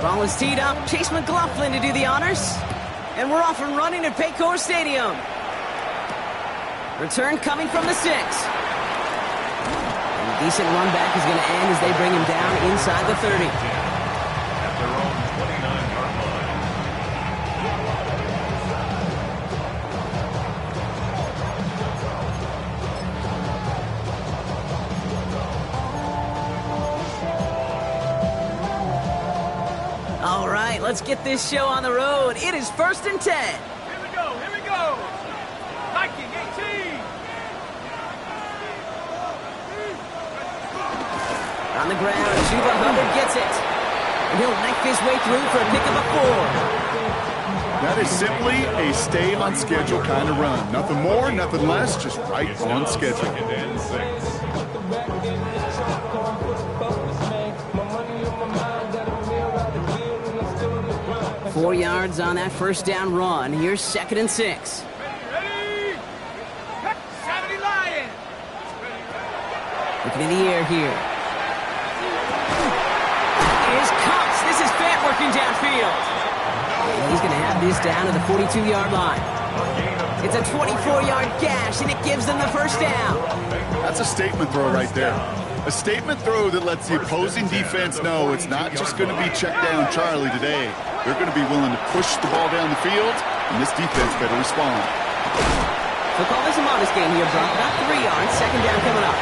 Ball is teed up. Chase McLaughlin to do the honors. And we're off and running at Paycor Stadium. Return coming from the 6. And a decent run back is going to end as they bring him down inside the 30. At their own 29-yard line. All right, let's get this show on the road. It is 1st and 10. Here we go. Viking 18. On the ground, Chuba Hubbard gets it. And he'll knife his way through for a pick of a 4. That is simply a stay on schedule kind of run. Nothing more, nothing less, just right on schedule. 2nd and 6. 4 yards on that first down run. Here's 2nd and 6. Ready? Saturday Lion. Looking in the air here. Here's Cox. This is Fant working downfield. And he's going to have this down to the 42-yard line. It's a 24-yard gash, and it gives them the first down. That's a statement throw right there. A statement throw that lets the opposing defense know it's not just going to be check down Charlie today. They're going to be willing to push the ball down the field, and this defense better respond. So call this a modest game here, Brock. About 3 yards. 2nd down coming up.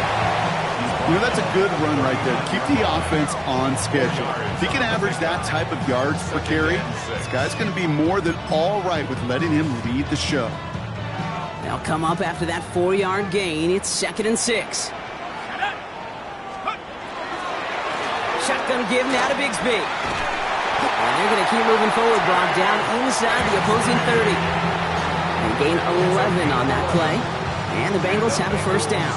You know, that's a good run right there. Keep the offense on schedule. If he can average that type of yards per carry, this guy's going to be more than all right with letting him lead the show. They'll come up after that 4-yard gain. It's 2nd and 6. Shotgun give now to Bigsby. And they're going to keep moving forward, Brock, down inside the opposing 30. They gain 11 on that play. And the Bengals have a first down.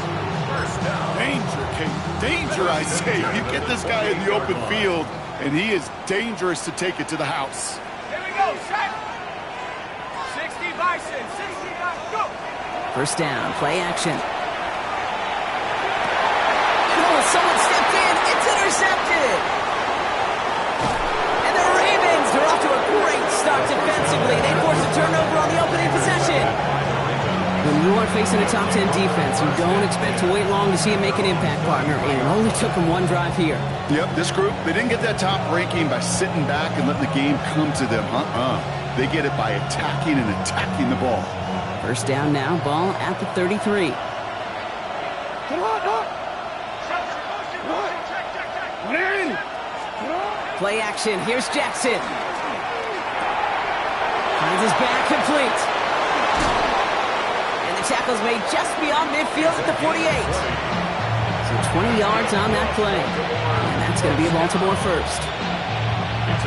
Danger, Kate. Danger, I say. You get this guy in the open field, and he is dangerous to take it to the house. Here we go, set. 60 Bison, 60 go. First down, play action. Oh, someone stepped in. It's intercepted. And the Ravens are off to a great start defensively. They force a turnover on the opening possession. When you are facing a top 10 defense, you don't expect to wait long to see him make an impact, partner. And it only took him one drive here. Yep, this group, they didn't get that top ranking by sitting back and letting the game come to them. They get it by attacking and attacking the ball. First down now, ball at the 33. Play action. Here's Jackson. Finds his back complete. And the tackle's made just beyond midfield at the 48. So 20 yards on that play. And that's going to be a Baltimore first.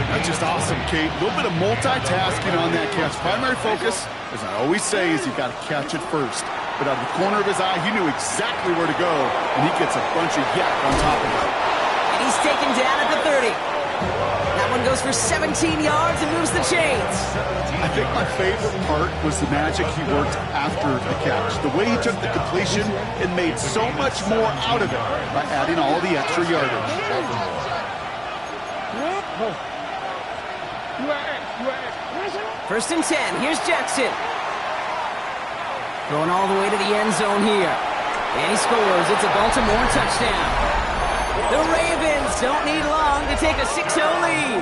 That's just awesome, Kate. A little bit of multitasking on that catch. Primary focus, as I always say, is you got to catch it first. But out of the corner of his eye, he knew exactly where to go, and he gets a bunch of yak on top of it. And he's taken down at the 30. That one goes for 17 yards and moves the chains. I think my favorite part was the magic he worked after the catch. The way he took the completion and made so much more out of it by adding all the extra yardage. First and 10. Here's Jackson. Going all the way to the end zone here. And he scores. It's a Baltimore touchdown. The Ravens don't need long to take a 6-0 lead.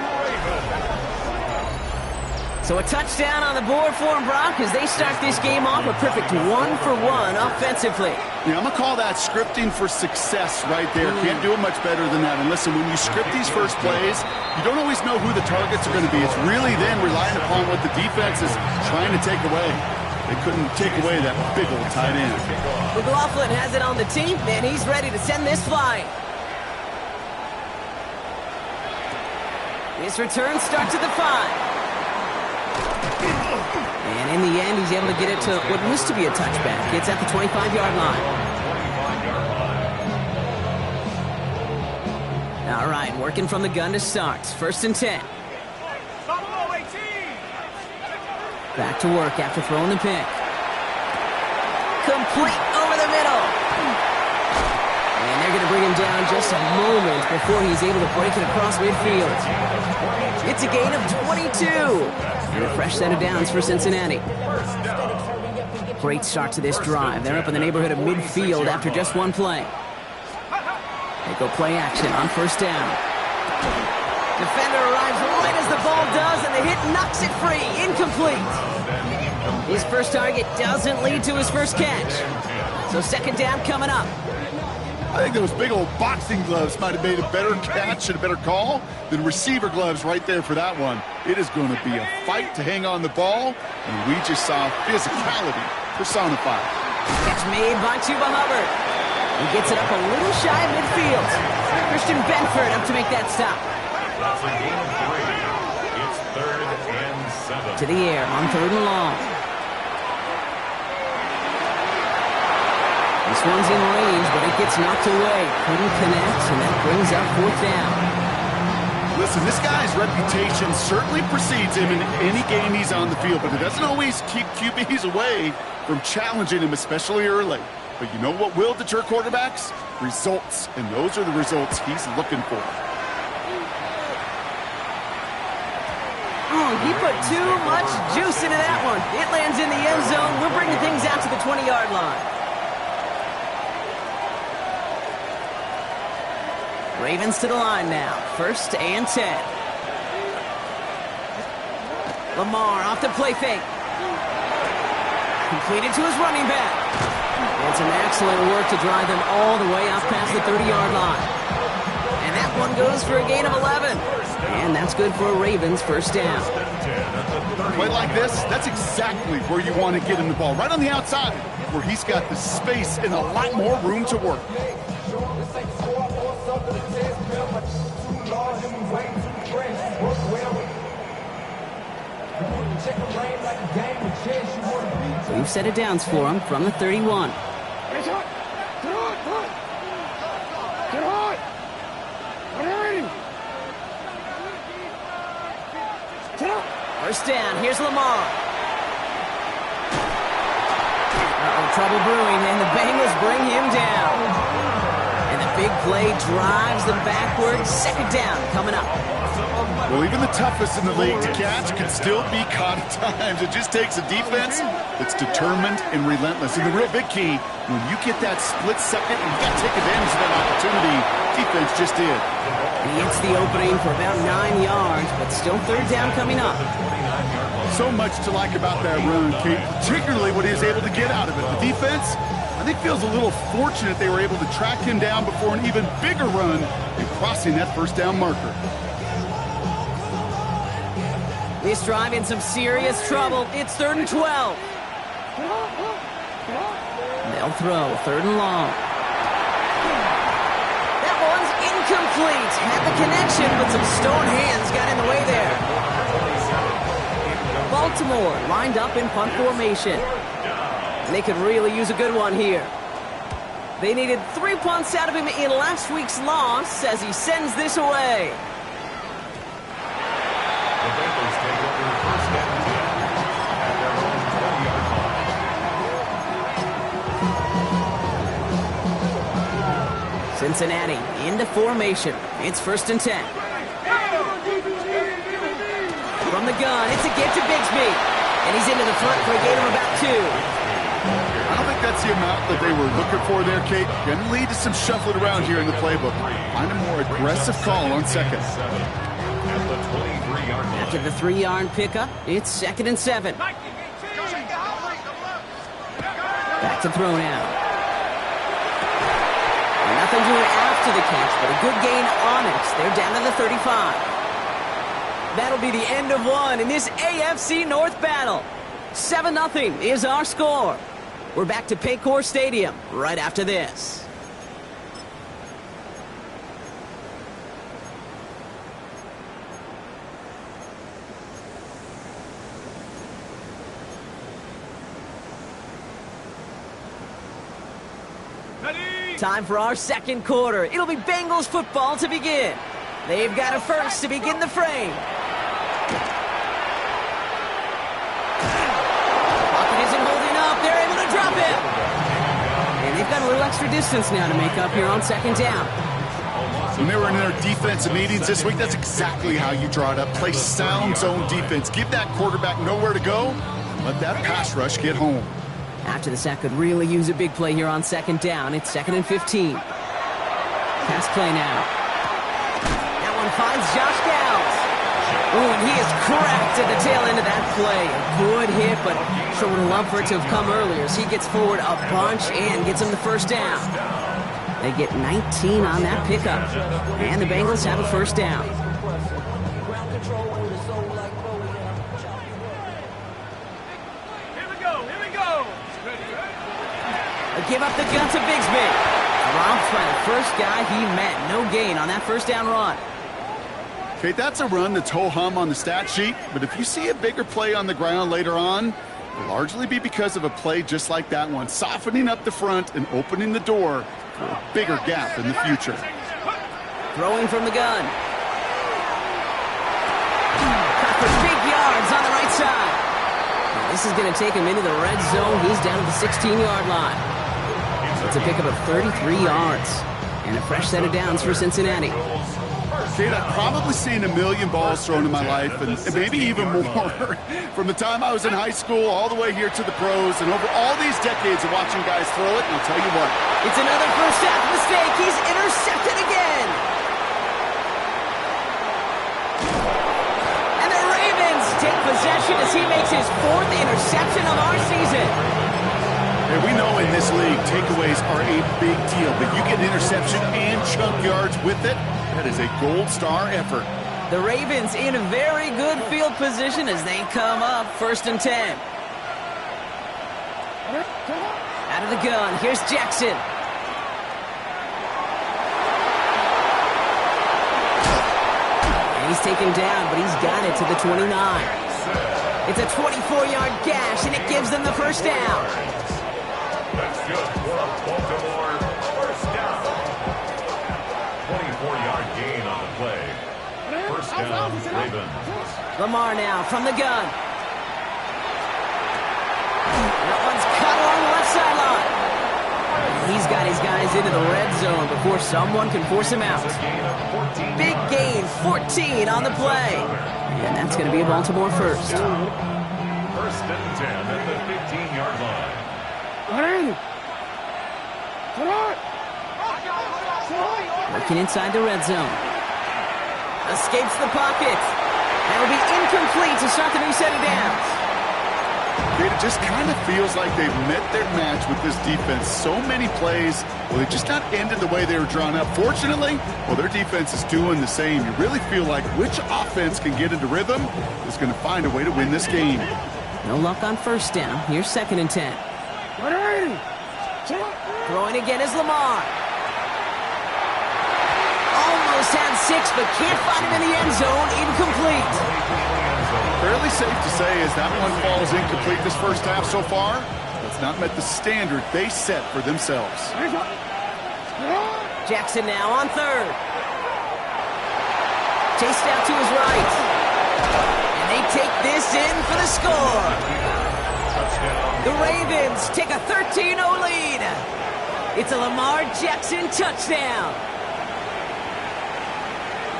So a touchdown on the board for them, Brock, as they start this game off a perfect 1-for-1 offensively. Yeah, I'm going to call that scripting for success right there. Can't do it much better than that. And listen, when you script these first plays, you don't always know who the targets are going to be. It's really then relying upon what the defense is trying to take away. They couldn't take away that big old tight end. McLaughlin has it on the team, and he's ready to send this flying. This return starts at the 5. And in the end, he's able to get it to what used to be a touchback. It's at the 25-yard line. All right, working from the gun to start. First and 10. Back to work after throwing the pick. Complete over the middle. And they're going to bring him down just a moment before he's able to break it across midfield. It's a gain of 22. And a fresh set of downs for Cincinnati. Great start to this drive. They're up in the neighborhood of midfield after just one play. They go play action on first down. Defender arrives right as the ball does, and the hit knocks it free. Incomplete. His first target doesn't lead to his first catch. So second down coming up. I think those big old boxing gloves might have made a better catch and a better call than receiver gloves right there for that one. It is going to be a fight to hang on the ball, and we just saw physicality personified. Catch made by Chuba Hubbard. He gets it up a little shy of midfield. Christian Benford up to make that stop. That's a gain of 3. It's 3rd and 7. To the air on 3rd and long. This one's in range, but it gets knocked away. Couldn't connect, and that brings up 4th down. Listen, this guy's reputation certainly precedes him in any game he's on the field, but it doesn't always keep QBs away from challenging him, especially early. But you know what will deter quarterbacks? Results, and those are the results he's looking for. He put too much juice into that one. It lands in the end zone. We're bringing things out to the 20-yard line. Ravens to the line now. 1st and 10. Lamar off the play fake. Completed to his running back. And some excellent work to drive them all the way out past the 30-yard line. And that one goes for a gain of 11. And that's good for a Ravens first down. Play like this, that's exactly where you want to get him the ball. Right on the outside, where he's got the space and a lot more room to work. We've set it downs for him from the 31. First down, here's Lamar. Trouble brewing, and the Bengals bring him down. And the big play drives them backwards. Second down coming up. Well, even the toughest in the league to catch can still be caught at times. It just takes a defense that's determined and relentless. And the real big key, when you get that split second and you got to take advantage of that opportunity, defense just did. He hits the opening for about 9 yards, but still third down coming up. So much to like about that run, Kate, particularly what he was able to get out of it. The defense, I think, feels a little fortunate they were able to track him down before an even bigger run and crossing that first down marker. This drive in some serious trouble. It's 3rd and 12. They'll throw 3rd and long. That one's incomplete. Had the connection, but some stone hands got in the way there. Baltimore lined up in punt formation. And they could really use a good one here. They needed 3 punts out of him in last week's loss as he sends this away. The Bengals take over 1st and 10 at their own 20-yard line. Cincinnati into formation. It's 1st and 10. From the gun, it's a get to Bigsby. And he's into the front for a gain of about 2. I don't think that's the amount that they were looking for there, Kate. Going to lead to some shuffling around here in the playbook. Find a more aggressive call on second. At the 23-yard line. After the 3-yard pickup, it's 2nd and 7. Back to throw now. Nothing doing after the catch, but a good gain on it. They're down to the 35. That'll be the end of one in this AFC North battle. 7-0 is our score. We're back to Paycor Stadium right after this. Time for our second quarter. It'll be Bengals football to begin. They've got a first to begin the frame. Pocket isn't holding up. They're able to drop it. And they've got a little extra distance now to make up here on second down. When they were in their defensive meetings this week, that's exactly how you draw it up. Play sound zone defense. Give that quarterback nowhere to go. Let that pass rush get home. After the sack could really use a big play here on second down. It's 2nd and 15. Pass play now. That one finds Josh Downs. Oh, and he is cracked at the tail end of that play. A good hit, but sure would have loved for it to have come earlier as he gets forward a bunch and gets him the first down. They get 19 on that pickup. And the Bengals have a first down. Here we go. Give up the gun to Bigsby. Dropped by the first guy he met. No gain on that first down run. Okay, that's a run that's ho-hum on the stat sheet, but if you see a bigger play on the ground later on, it'll largely be because of a play just like that one, softening up the front and opening the door for a bigger gap in the future. Throwing from the gun. Cut for big yards on the right side. Now, this is going to take him into the red zone. He's down at the 16-yard line. It's a pickup of 33 yards. And a fresh set of downs for Cincinnati. Kate, I've probably seen a million balls thrown in my life, and maybe even more. From the time I was in high school all the way here to the pros, and over all these decades of watching guys throw it, and I'll tell you what. It's another first half mistake. He's intercepted again. And the Ravens take possession as he makes his 4th interception of our season. And we know in this league, takeaways are a big deal, but you get an interception and chunk yards with it. That is a gold star effort. The Ravens in a very good field position as they come up 1st and 10. Out of the gun, here's Jackson. And he's taken down, but he's got it to the 29. It's a 24-yard gash, and it gives them the first down. That's good for a Baltimore first down. 24-yard gain on the play. First down, Ravens. Lamar now from the gun. That one's cut along the left sideline. He's got his guys into the red zone before someone can force him out. Big gain, 14 on the play. And that's going to be a Baltimore first. First and 10 at the 15-yard line. Working inside the red zone. Escapes the pocket. That'll be incomplete to start the new set of downs. It just kind of feels like they've met their match with this defense. So many plays, well, they just not ended the way they were drawn up. Fortunately, well, their defense is doing the same. You really feel like which offense can get into rhythm is going to find a way to win this game. No luck on first down. Here's 2nd and 10. Throwing again is Lamar. Almost had 6, but can't find him in the end zone. Incomplete. Fairly safe to say as that one falls incomplete this first half so far, it's not met the standard they set for themselves. Jackson now on 3rd. Chased out to his right. And they take this in for the score. The Ravens take a 13-0 lead. It's a Lamar Jackson touchdown.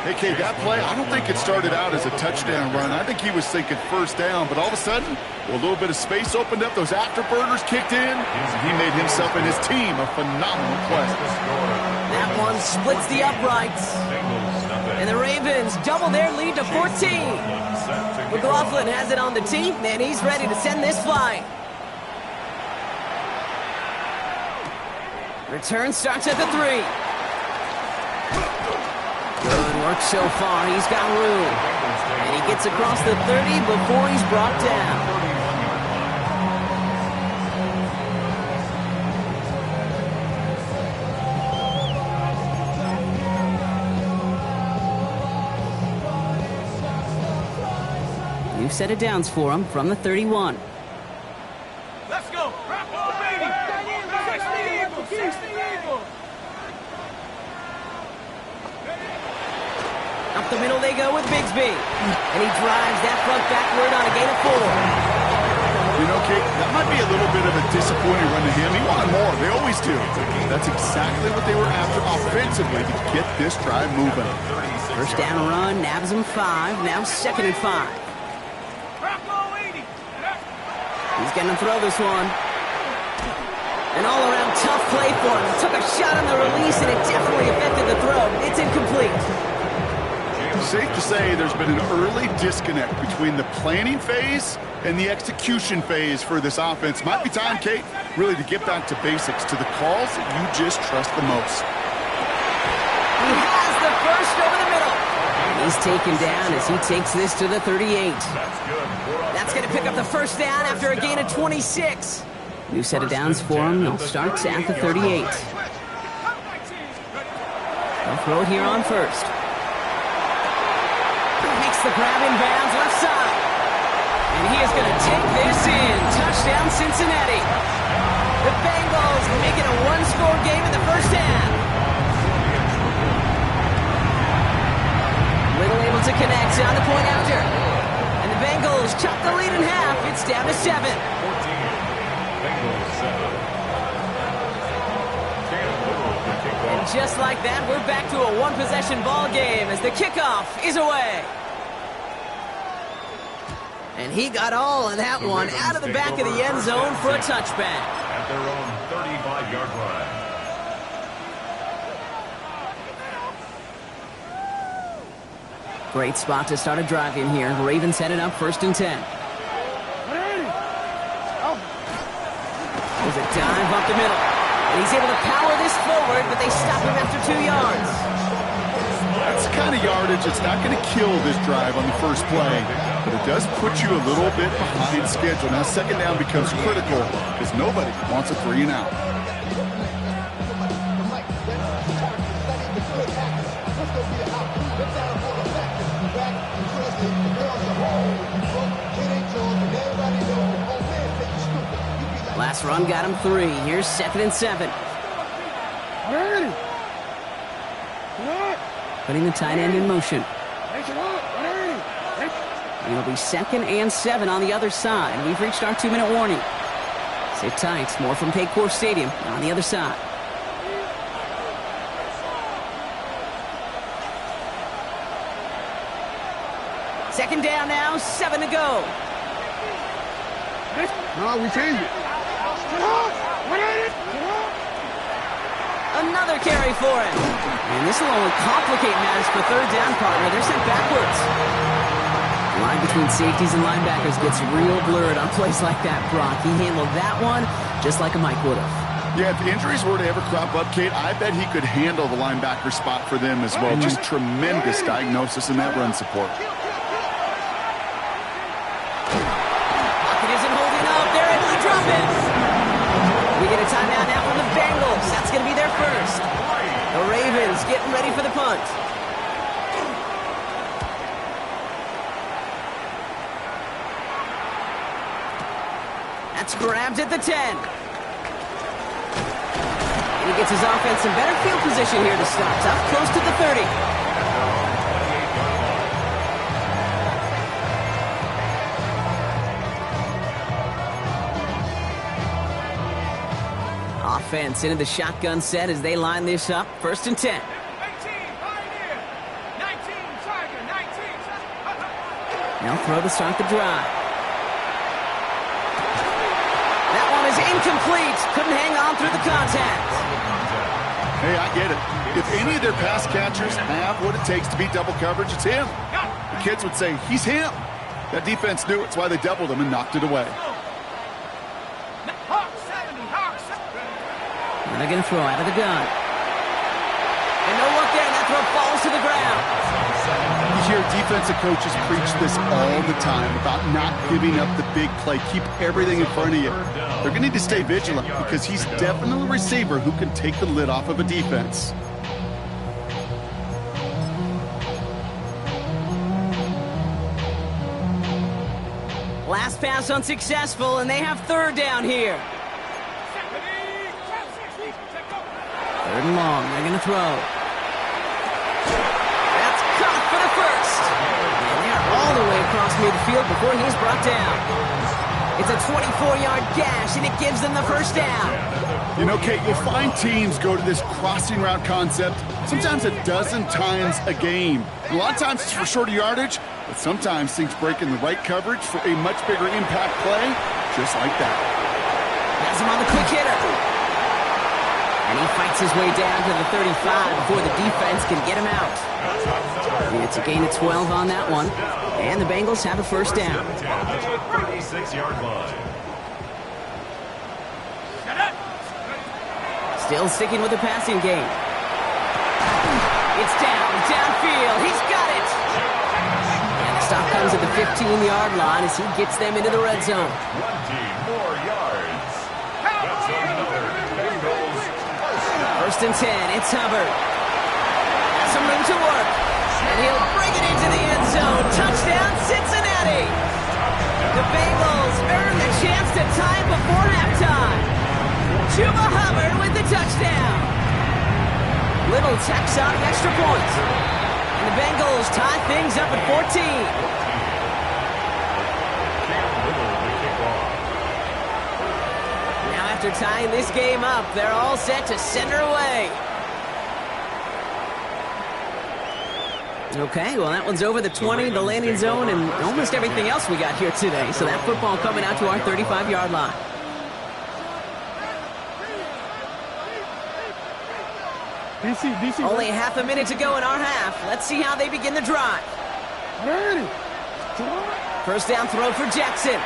Hey, Kate, that play, I don't think it started out as a touchdown run. I think he was thinking first down, but all of a sudden, well, a little bit of space opened up, those afterburners kicked in, and he made himself and his team a phenomenal play. That one splits the uprights. And the Ravens double their lead to 14. McLaughlin has it on the tee, and he's ready to send this flying. Return starts at the 3. Good work so far. He's got room. And he gets across the 30 before he's brought down. New set of downs for him from the 31. Let's go. Rock on, baby. 60 Eagles. Up the middle they go with Bigsby. And he drives that front backward on a gain of 4. You know, Kate, that might be a little bit of a disappointing run to him. He wanted more. They always do. That's exactly what they were after offensively to get this drive moving. First down run, nabs him 5. Now 2nd and 5. He's going to throw this one. An all-around tough play for him. Took a shot on the release, and it definitely affected the throw. It's incomplete. Safe to say there's been an early disconnect between the planning phase and the execution phase for this offense. Might be time, Kate, really to get back to basics, to the calls that you just trust the most. He has the first over the middle. He's taken down as he takes this to the 38. That's going to pick up the first down after a gain of 26. New set of downs for him. He'll start at the 38. They'll throw it here on first. Makes the grab in bounds left side. And he is going to take this in. Touchdown, Cincinnati. The Bengals make it a one-score game in the first half. Little able to connect on the point after. And the Bengals chop the lead in half. It's down to 7. 14. Bengals 7. And just like that, we're back to a one-possession ball game as the kickoff is away. And he got all of that one out of the back of the end zone for a touchback. At their own 35-yard line. Great spot to start a drive in here. Ravens headed up 1st and 10. There's a dive up the middle. And he's able to power this forward, but they stop him after 2 yards. That's the kind of yardage that's not going to kill this drive on the first play, but it does put you a little bit behind schedule. Now, 2nd down becomes critical because nobody wants a 3 and out. Last run got him 3. Here's 2nd and 7. Putting the tight end in motion. It'll be 2nd and 7 on the other side. We've reached our 2-minute warning. Sit tight. More from Paycor Stadium on the other side. Second down now, 7 to go. No, we change it. Another carry for him. And this will only complicate matters for 3rd down, partner. They're sent backwards. The line between safeties and linebackers gets real blurred on plays like that, Brock. He handled that one just like a Mike would have. Yeah, if the injuries were to ever crop up, Kate, I bet he could handle the linebacker spot for them as well. Just tremendous diagnosis in that run support. Pocket isn't holding up. They're able to drop it. We get a timeout now from the Bengals. That's going to be their first. The Ravens getting ready for the punt. That's grabbed at the 10. And he gets his offense in better field position here to start. Up close to the 30. Offense into the shotgun set as they line this up. 1st and 10. 18, Pioneer. 19, Tiger, 19. Now throw to start the drive. That one is incomplete. Couldn't hang on through the contact. Hey, I get it. If any of their pass catchers have what it takes to beat double coverage, it's him. The kids would say, he's him. That defense knew it. It's why they doubled him and knocked it away. Hawk 70, Hawk 70. And they're going to throw out of the gun. And no look there. That throw falls to the ground. You hear defensive coaches preach this all the time about not giving up the big play. Keep everything in front of you. They're going to need to stay vigilant because he's definitely a receiver who can take the lid off of a defense. Last pass unsuccessful, and they have 3rd down here. 3rd and long. They're going to throw. That's caught for the first. And they're all the way across midfield before he's brought down. It's a 24-yard gash, and it gives them the first down. You know, Kate, you'll find teams go to this crossing route concept sometimes a dozen times a game. A lot of times it's for shorter yardage, but sometimes things break in the right coverage for a much bigger impact play, just like that. Has him on the quick hitter. And he fights his way down to the 35 before the defense can get him out. And it's a gain of 12 on that one. And the Bengals have a first down. 36-yard line. Still sticking with the passing game. It's downfield. He's got it. And the stop comes at the 15-yard line as he gets them into the red zone. 20 more yards. That's another Bengals. First and 10. It's Hubbard. Has some room to work. And he'll bring it into the end zone. Touchdown, Cincinnati. The Bengals earn the chance to tie it before halftime. Chuba Hubbard with the touchdown. Little tacks on an extra point. And the Bengals tie things up at 14. Now after tying this game up, they're all set to send her away. Okay, well, that one's over the 20, the landing zone, and almost everything else we got here today. So that football coming out to our 35-yard line. Only half a minute to go in our half. Let's see how they begin the drive. First down throw for Jackson.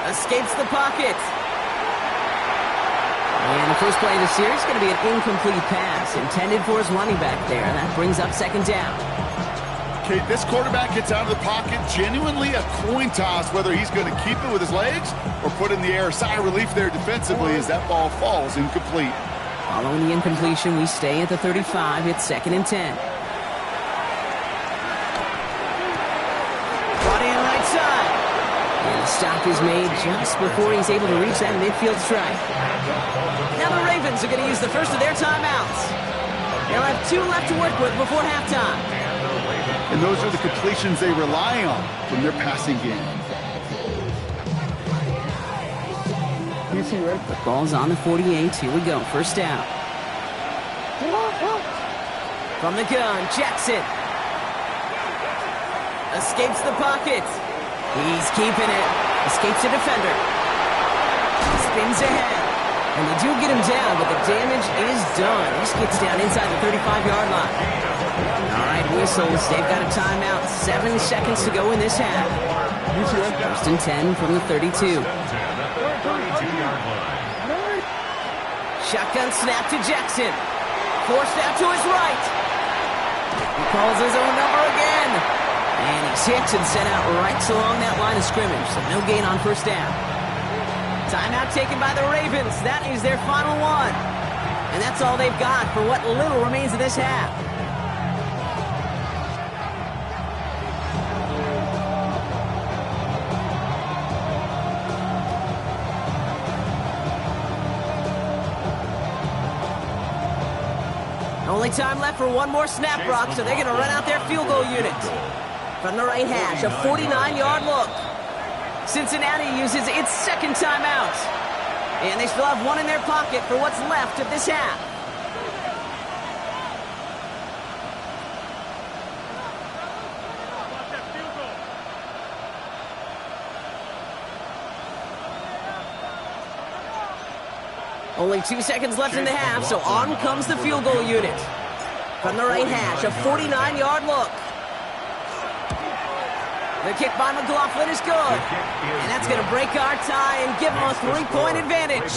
Escapes the pocket. And the first play of the series is going to be an incomplete pass intended for his running back there. And that brings up second down. Okay, this quarterback gets out of the pocket, genuinely a coin toss whether he's going to keep it with his legs or put in the air. Sigh of relief there defensively as that ball falls incomplete. Following the incompletion, we stay at the 35. It's second and 10. Brought in right side. And the stop is made just before he's able to reach that midfield strike. Now the Ravens are going to use the first of their timeouts. They'll have 2 left to work with before halftime. And those are the completions they rely on from their passing game. The ball's on the 48. Here we go. First down. From the gun, Jackson. Escapes the pocket. He's keeping it. Escapes a defender. Spins ahead. And they do get him down, but the damage is done. He gets down inside the 35-yard line. All right, whistles. They've got a timeout. 7 seconds to go in this half. First and 10 from the 32. Shotgun snap to Jackson. Forced out to his right. He calls his own number again. And he's hit and sent out right along that line of scrimmage. So no gain on first down. Timeout taken by the Ravens. That is their final one. And that's all they've got for what little remains of this half. Only time left for one more snap, Brock, so they're going to run out their field goal unit. From the right hash, a 49-yard look. Cincinnati uses its second timeout. And they still have one in their pocket for what's left of this half. Only 2 seconds left in the half, so on comes the field goal unit. From the right hash, a 49-yard look. The kick by McLaughlin is good. And that's going to break our tie and give them a 3-point advantage.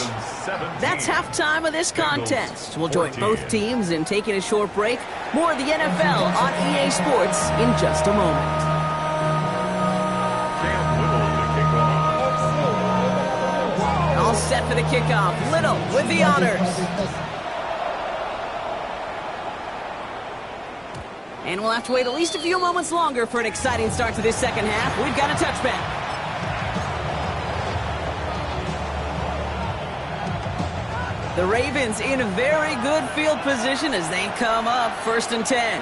That's halftime of this contest. We'll join both teams in taking a short break. More of the NFL on EA Sports in just a moment. All set for the kickoff. Little with the honors. And we'll have to wait at least a few moments longer for an exciting start to this second half. We've got a touchback. The Ravens in a very good field position as they come up first and 10.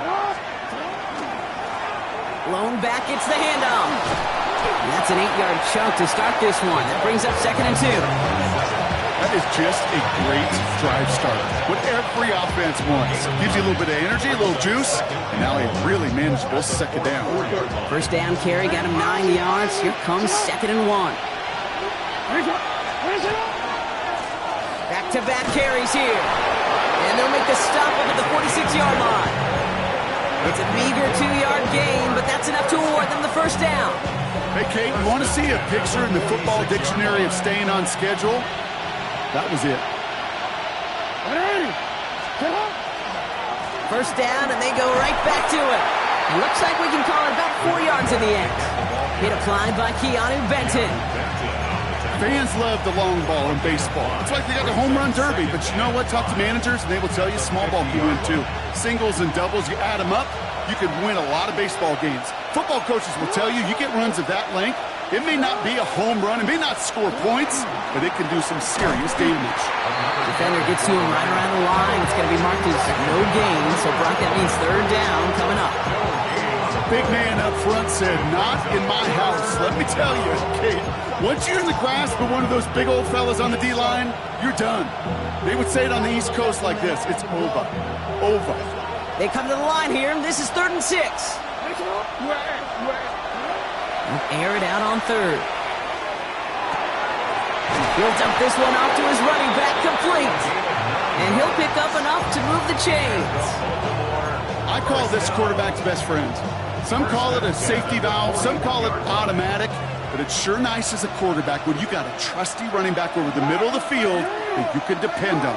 Lone back gets the handoff. And that's an 8-yard chunk to start this one. That brings up 2nd and 2. That is just a great drive start. What every offense wants. Gives you a little bit of energy, a little juice, and now a really manageable 2nd down. First down carry got him 9 yards. Here comes 2nd and 1. Back-to-back carries here. And they'll make the stop up at the 46-yard line. It's a meager 2-yard gain, but that's enough to award them the first down. Hey, Kate, you want to see a picture in the football dictionary of staying on schedule? That was it. First down, and they go right back to it. It looks like we can call it about 4 yards in the end. Hit applied by Keanu Benton. Fans love the long ball in baseball. It's like they got the home run derby, but you know what? Talk to managers, and they will tell you small ball can win too. Singles and doubles, you add them up, you could win a lot of baseball games. Football coaches will tell you, you get runs of that length, it may not be a home run, it may not score points, but it can do some serious damage. Defender gets to him right around the line. It's going to be marked as no gain, so Brock, that means 3rd down coming up. Big man up front said, not in my house. Let me tell you, Kate, once you're in the grasp of one of those big old fellas on the D-line, you're done. They would say it on the East Coast like this, it's over. Over. They come to the line here, and this is 3rd and 6. Air it out on 3rd. He'll dump this one off to his running back, complete. And he'll pick up enough to move the chains. I call this quarterback's best friend. Some call it a safety valve, some call it automatic, but it's sure nice as a quarterback when you got a trusty running back over the middle of the field that you can depend on.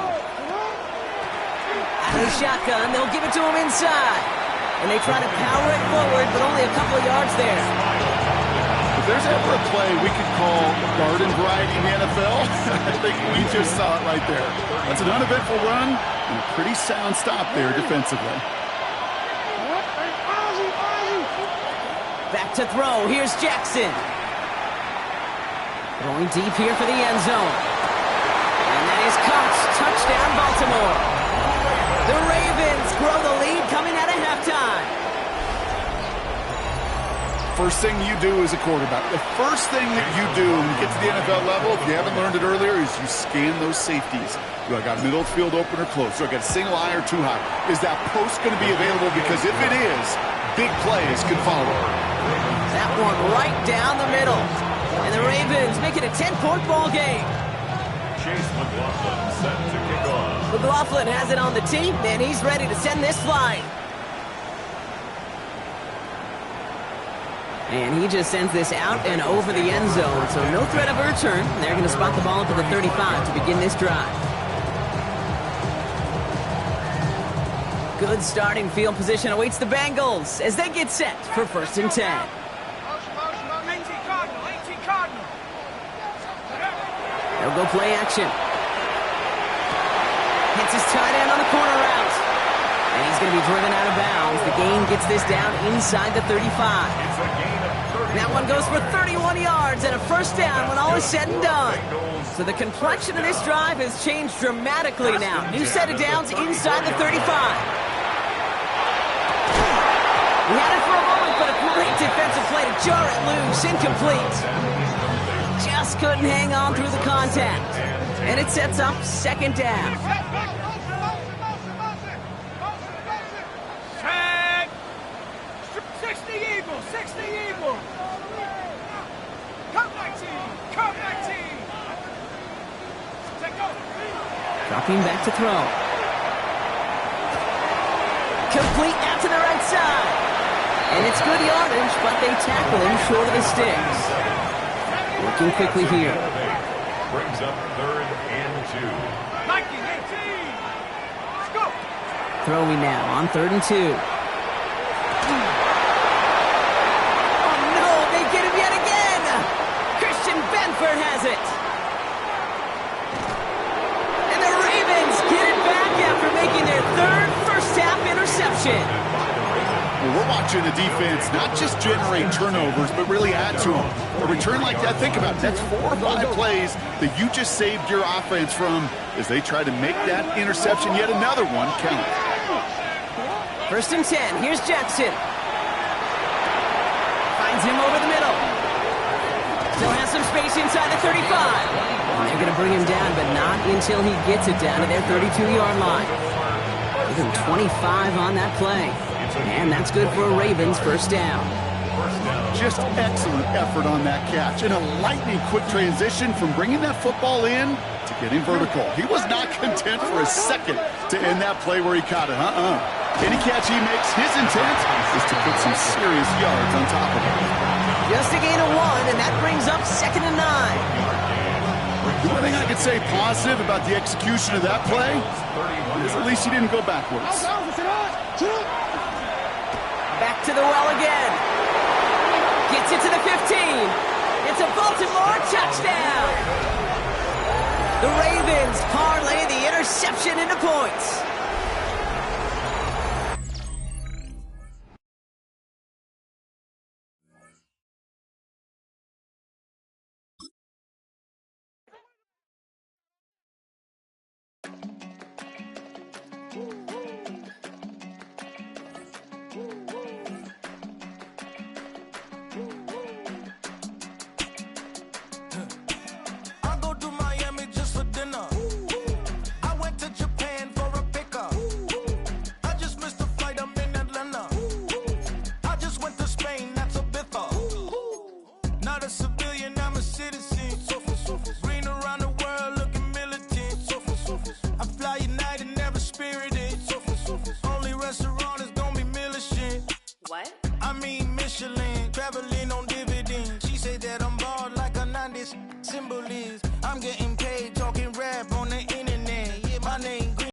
Out of the shotgun, they'll give it to him inside. And they try to power it forward, but only a couple of yards there. If there's ever a play we could call garden variety in the NFL, I think we just saw it right there. That's an uneventful run and a pretty sound stop there defensively. Back to throw. Here's Jackson. Throwing deep here for the end zone. And that is caught. Touchdown, Baltimore. The Ravens grow the lead coming out of halftime. First thing you do as a quarterback, the first thing that you do when you get to the NFL level, if you haven't learned it earlier, is you scan those safeties. Do I got middle of the field open or close? Do I got a single eye or too high? Is that post going to be available? Because if it is, big plays can follow. That one right down the middle. And the Ravens make it a 10-point ball game. Chase McLaughlin set to kick off. McLaughlin has it on the tee, and he's ready to send this flying. And he just sends this out and over the end zone, so no threat of a return. They're going to spot the ball up at the 35 to begin this drive. Good starting field position awaits the Bengals as they get set for 1st and 10. 18 Cardinal. They'll go play action. Hits his tight end on the corner route. And he's going to be driven out of bounds. The gain gets this down inside the 35. It's a gain of 30. That one goes for 31 yards and a first down when all is said and done. So the complexion of this drive has changed dramatically now. New set of downs inside the 35. We had it for a moment, but a great defensive play to jar it loose. Incomplete. Just couldn't hang on through the contact. And it sets up 2nd down. Tag. 60 Eagles. 60 Eagles. Come back team. Take over. Dropping back to throw. Complete out to the right side. And it's good yardage, but they tackle him short of the sticks. Working quickly here. Brings up 3rd and 2. 19-18. Let's go. Throwing now on 3rd and 2. Oh no, they get him yet again! Christian Benford has it! And the Ravens get it back after making their 3rd first-half interception. Well, we're watching the defense not just generate turnovers, but really add to them. A return like that, think about it. That's 4 or 5 plays that you just saved your offense from as they try to make that interception, yet another one, count. 1st and 10. Here's Jackson. Finds him over the middle. Still has some space inside the 35. And they're going to bring him down, but not until he gets it down to their 32-yard line. Give him 25 on that play. And that's good for a Ravens first down. Just excellent effort on that catch. And a lightning-quick transition from bringing that football in to getting vertical. He was not content for a second to end that play where he caught it. Any catch he makes, his intent is to put some serious yards on top of it. Just a gain of 1, and that brings up 2nd and 9. The one thing I could say positive about the execution of that play is at least he didn't go backwards. Back to the well again. Gets it to the 15. It's a Baltimore touchdown. The Ravens parlay the interception into points. I mean Michelin, traveling on